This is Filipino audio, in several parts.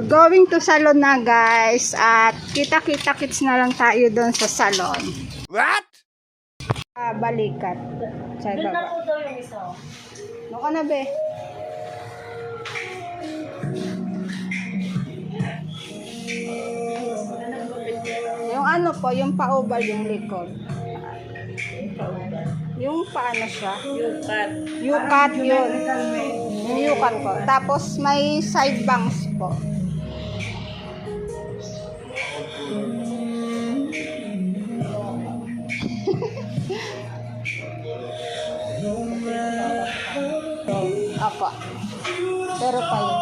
We're going to salon na guys at kita-kita-kits na lang tayo doon sa salon. What? Balikat. Sa baba. Ano ka na be? Yung ano po, yung pa-oval yung likod. Yung paano siya? Yukat yun. Yung yukat po. Tapos may side bangs po. Apa. Pero pa yun.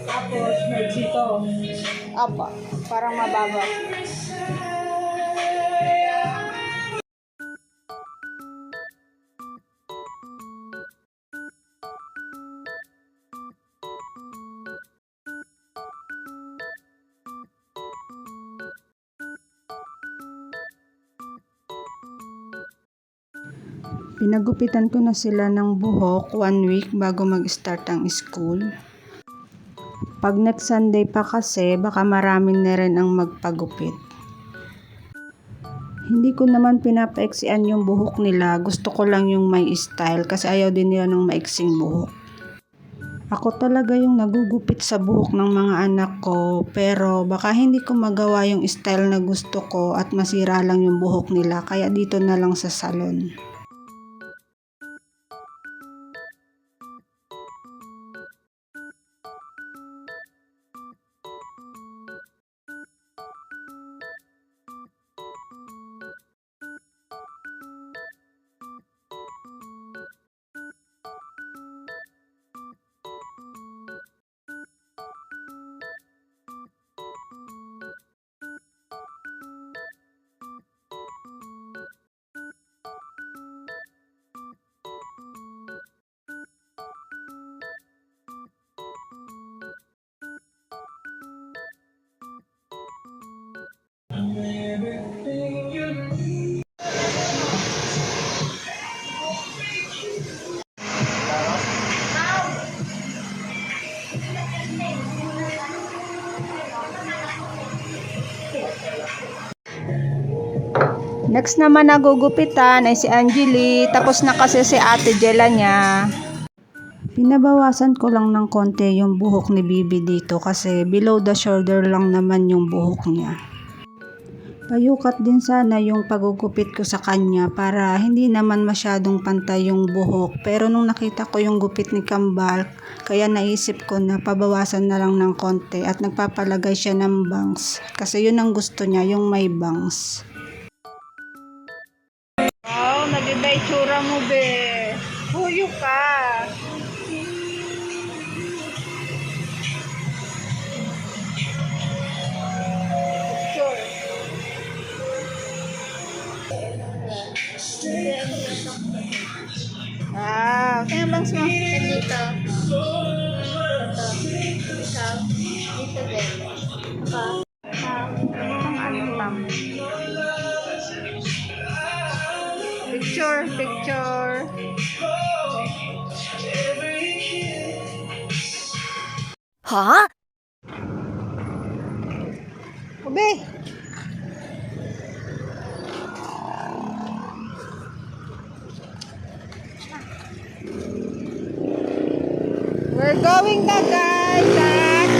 Tapos may chito. Apa. Parang mababa. Pinagupitan ko na sila ng buhok 1 week bago mag-start ang school. Pag next Sunday pa kasi, baka maraming na rin ang magpagupit. Hindi ko naman pinapaiksian yung buhok nila. Gusto ko lang yung may style kasi ayaw din nila ng maiksing buhok. Ako talaga yung nagugupit sa buhok ng mga anak ko, pero baka hindi ko magawa yung style na gusto ko at masira lang yung buhok nila, kaya dito na lang sa salon. Next naman nagugupitan ay si Angeli, tapos na kasi si Ate Jella niya. Pinabawasan ko lang ng konti yung buhok ni Bibi dito kasi below the shoulder lang naman yung buhok niya. Payukat din sana yung pagugupit ko sa kanya para hindi naman masyadong pantay yung buhok, pero nung nakita ko yung gupit ni Kambal, kaya naisip ko na pabawasan na lang ng konti at nagpapalagay siya ng bangs kasi yun ang gusto niya, yung may bangs. Wow, nag-iba itsura mo be. Huyo ka. Sure. Wow, kaya bangs mo? Dito. Ikaw. Dito din. Ako. Ang ano tam. Picture, picture. Huh? Ube. We're going na guys at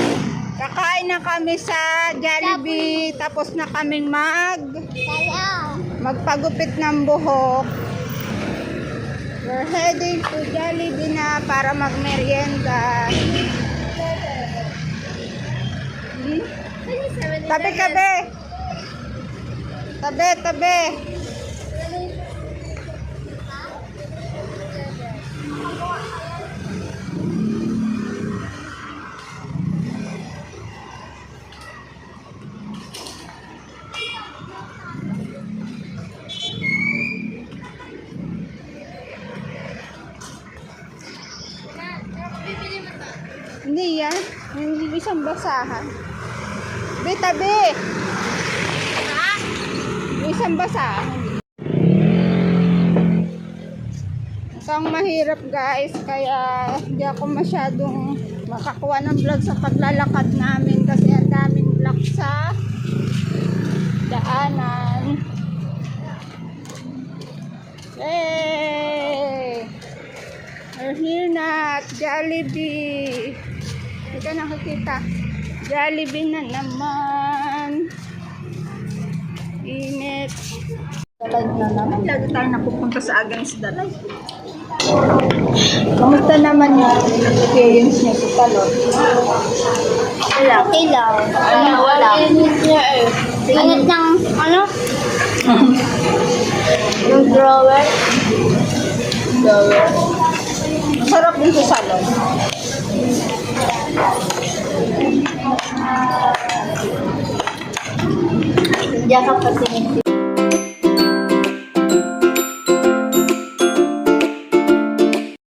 kakain na kami sa Jollibee, tapos na kaming magpagupit ng buhok. We're heading to Jollibee na para magmerienda. Tabi kabe. Tabi, tabi. Hindi yan. Hindi isang basahan. Be, tabi. Ha? Isang basahan. Mukhang mahirap guys, kaya hindi ako masyadong makakuha ng vlog sa paglalakad namin kasi ang daming vlog sa daanan. Hey! We're here na at Jollibee. Hindi ka nakikita. Jollibee na naman. Init. Dalay na naman. Lagi tayo napupunta sa Against the Light. Kamusta naman yung experience niyo sa salon? Okay lang. Wala. Ingat ng, ano? Yung drawer. Masarap din sa salon. Diyan ka pa sinisi.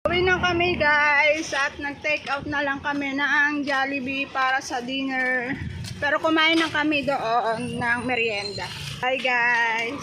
Uwi na kami guys at nag-take out na lang kami ng Jollibee para sa dinner. Pero kumain na kami doon ng merienda. Bye guys!